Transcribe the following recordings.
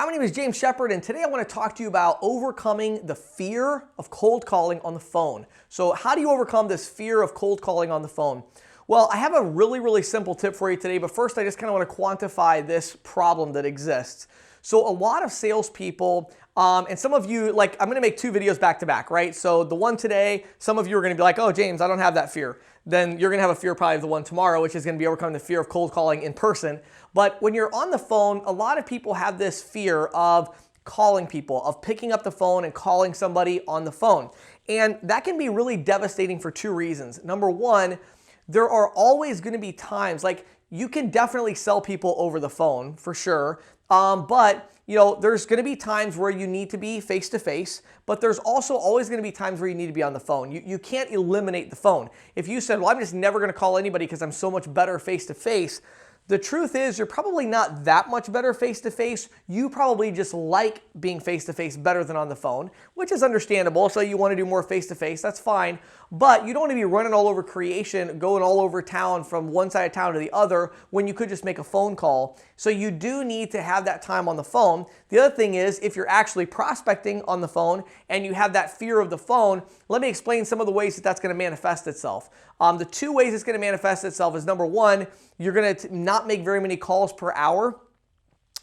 Hi, my name is James Shepard, and today I want to talk to you about overcoming the fear of cold calling on the phone. So how do you overcome this fear of cold calling on the phone? Well, I have a really simple tip for you today, but first I just kind of want to quantify this problem that exists. So a lot of salespeople, and some of you, like I'm going to make two videos back to back, right? So the one today, some of you are going to be like, oh, James, I don't have that fear. Then you're going to have a fear probably of the one tomorrow, which is going to be overcoming the fear of cold calling in person. But when you're on the phone, a lot of people have this fear of calling people, of picking up the phone and calling somebody on the phone. And that can be really devastating for two reasons. Number one, there are always going to be times, like you can definitely sell people over the phone for sure. But there's going to be times where you need to be face to face, but there's also always going to be times where you need to be on the phone. You can't eliminate the phone. If you said, well, I'm just never going to call anybody because I'm so much better face to face, the truth is you're probably not that much better face-to-face. You probably just like being face-to-face better than on the phone, which is understandable. So you want to do more face-to-face, that's fine. But you don't want to be running all over creation, going all over town from one side of town to the other when you could just make a phone call. So you do need to have that time on the phone. The other thing is if you're actually prospecting on the phone and you have that fear of the phone, let me explain some of the ways that that's going to manifest itself. The two ways it's going to manifest itself is number one, you're going to not make very many calls per hour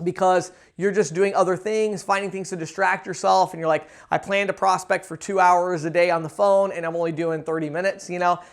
because you're just doing other things, finding things to distract yourself, and you're like, I plan to prospect for 2 hours a day on the phone and I'm only doing 30 minutes,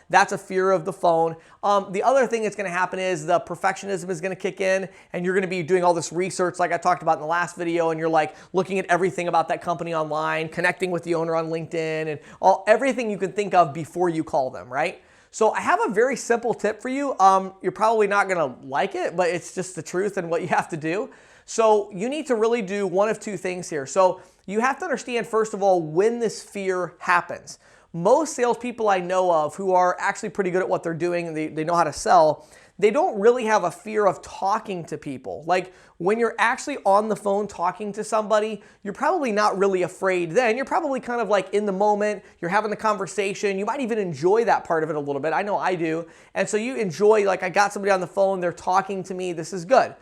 that's a fear of the phone. The other thing that's going to happen is the perfectionism is going to kick in and you're going to be doing all this research like I talked about in the last video, and you're like looking at everything about that company online, connecting with the owner on LinkedIn, and everything you can think of before you call them, right? So I have a very simple tip for you. You're probably not going to like it, but it's just the truth and what you have to do. So you need to really do one of two things here. So you have to understand, first of all, when this fear happens. Most salespeople I know of who are actually pretty good at what they're doing, they know how to sell, they don't really have a fear of talking to people. Like when you're actually on the phone talking to somebody, you're probably not really afraid then. You're probably kind of like in the moment, you're having the conversation. You might even enjoy that part of it a little bit. I know I do. And so you enjoy, like I got somebody on the phone, they're talking to me, this is good.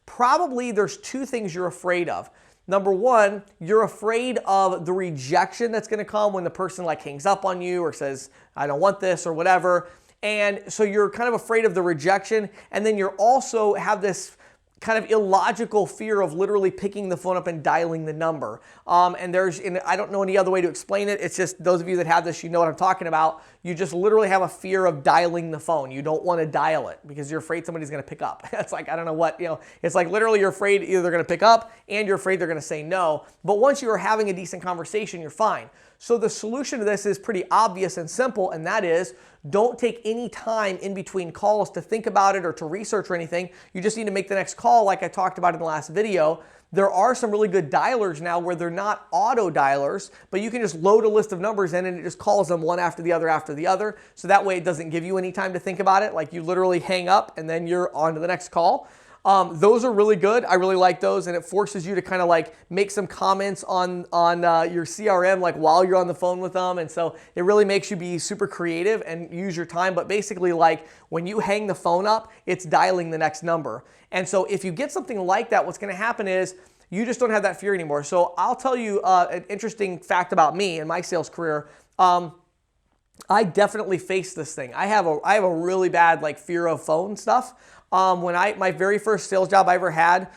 Probably there's two things you're afraid of. Number one, you're afraid of the rejection that's going to come when the person like hangs up on you or says, I don't want this or whatever. And so you're kind of afraid of the rejection, and then you're also have this kind of illogical fear of literally picking the phone up and dialing the number. And I don't know any other way to explain it. It's just those of you that have this, you know what I'm talking about. You just literally have a fear of dialing the phone. You don't want to dial it because you're afraid somebody's going to pick up. It's like, I don't know what, it's like literally you're afraid either they're going to pick up and you're afraid they're going to say no. But once you are having a decent conversation, you're fine. So the solution to this is pretty obvious and simple, and that is don't take any time in between calls to think about it or to research or anything. You just need to make the next call like I talked about in the last video. There are some really good dialers now where they're not auto dialers, but you can just load a list of numbers in and it just calls them one after the other. So that way it doesn't give you any time to think about it. Like you literally hang up and then you're on to the next call. Those are really good. I really like those, and it forces you to kind of like make some comments on your CRM like while you're on the phone with them, and so it really makes you be super creative and use your time. But basically, like when you hang the phone up, it's dialing the next number. And so if you get something like that, what's going to happen is you just don't have that fear anymore. So I'll tell you an interesting fact about me and my sales career. I definitely face this thing. I have a really bad like fear of phone stuff. My very first sales job I ever had,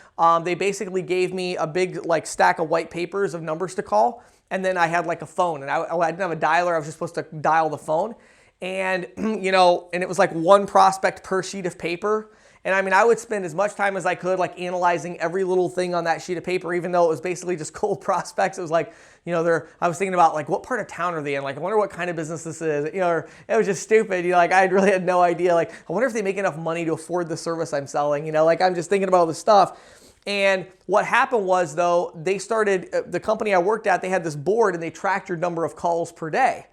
they basically gave me a big like stack of white papers of numbers to call, and then I had like a phone, and I didn't have a dialer. I was just supposed to dial the phone, and and it was like one prospect per sheet of paper. And I mean, I would spend as much time as I could like analyzing every little thing on that sheet of paper, even though it was basically just cold prospects. It was like, I was thinking about like, what part of town are they in? Like, I wonder what kind of business this is. Or it was just stupid. Like I really had no idea. Like, I wonder if they make enough money to afford the service I'm selling. Like I'm just thinking about all this stuff. And what happened was though, they started, the company I worked at, they had this board and they tracked your number of calls per day.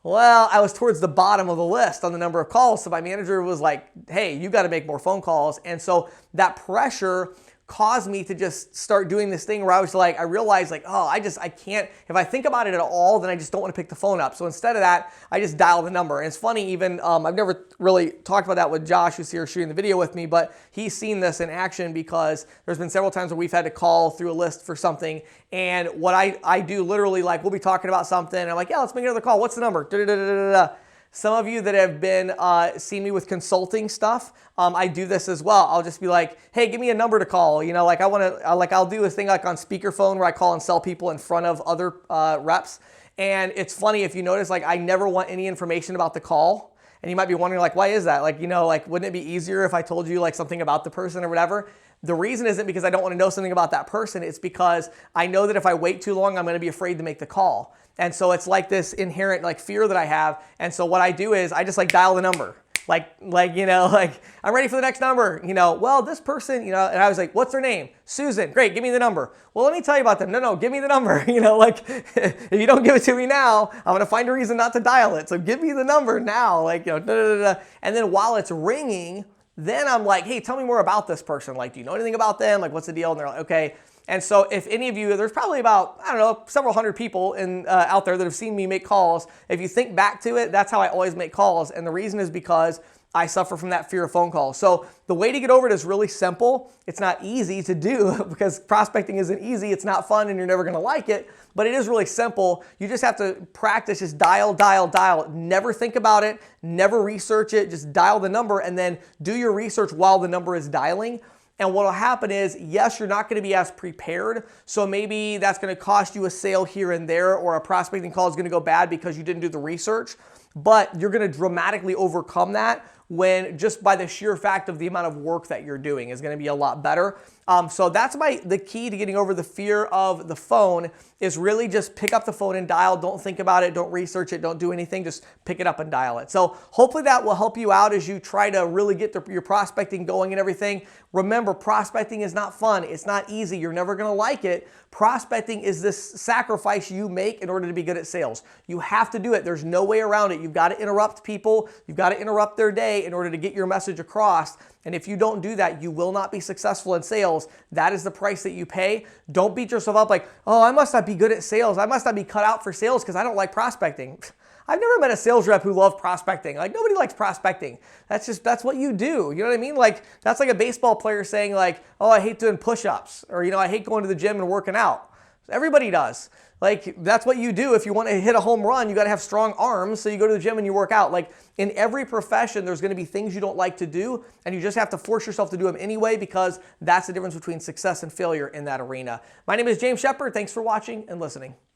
Well, I was towards the bottom of the list on the number of calls. So my manager was like, hey, you got to make more phone calls. And so that pressure caused me to just start doing this thing where I realized like, oh, I can't, if I think about it at all, then I just don't want to pick the phone up. So instead of that, I just dial the number. And it's funny, even, I've never really talked about that with Josh, who's here shooting the video with me, but he's seen this in action because there's been several times where we've had to call through a list for something. And what I do literally, like, we'll be talking about something, and I'm like, yeah, let's make another call. What's the number? Da-da-da-da-da-da. Some of you that have been seen me with consulting stuff, I do this as well. I'll just be like, hey, give me a number to call. You know, like I'll do a thing like on speakerphone where I call and sell people in front of other reps. And it's funny, if you notice, like, I never want any information about the call. And you might be wondering, like, why is that? Like, you know, like, wouldn't it be easier if I told you like something about the person or whatever? The reason isn't because I don't want to know something about that person. It's because I know that if I wait too long, I'm going to be afraid to make the call. And so it's like this inherent like fear that I have. And so what I do is I just like dial the number. Like, you know, like, I'm ready for the next number, you know, well, this person, you know, and I was like, what's their name? Susan. Great. Give me the number. Well, let me tell you about them. No, give me the number. You know, like, if you don't give it to me now, I'm going to find a reason not to dial it. So give me the number now, like, you know, da, da, da, da. And then while it's ringing, then I'm like, hey, tell me more about this person. Like, do you know anything about them? Like, what's the deal? And they're like, okay. And so if any of you, there's probably about, I don't know, several hundred people out there that have seen me make calls. If you think back to it, that's how I always make calls. And the reason is because I suffer from that fear of phone calls. So the way to get over it is really simple. It's not easy to do because prospecting isn't easy. It's not fun and you're never going to like it, but it is really simple. You just have to practice, just dial, dial, dial. Never think about it. Never research it. Just dial the number and then do your research while the number is dialing. And what will happen is, yes, you're not going to be as prepared. So maybe that's going to cost you a sale here and there, or a prospecting call is going to go bad because you didn't do the research. But you're going to dramatically overcome that when just by the sheer fact of the amount of work that you're doing is going to be a lot better. So that's the key to getting over the fear of the phone is really just pick up the phone and dial. Don't think about it. Don't research it. Don't do anything. Just pick it up and dial it. So hopefully that will help you out as you try to really get your prospecting going and everything. Remember, prospecting is not fun. It's not easy. You're never going to like it. Prospecting is this sacrifice you make in order to be good at sales. You have to do it. There's no way around it. You've got to interrupt people. You've got to interrupt their day in order to get your message across. And if you don't do that, you will not be successful in sales. That is the price that you pay. Don't beat yourself up like, oh, I must not be good at sales. I must not be cut out for sales because I don't like prospecting. I've never met a sales rep who loved prospecting. Like, nobody likes prospecting. That's what you do. You know what I mean? Like, that's like a baseball player saying like, oh, I hate doing push-ups, or, you know, I hate going to the gym and working out. Everybody does. Like, that's what you do. If you want to hit a home run, you got to have strong arms. So you go to the gym and you work out. Like, in every profession, there's going to be things you don't like to do, and you just have to force yourself to do them anyway, because that's the difference between success and failure in that arena. My name is James Shepard. Thanks for watching and listening.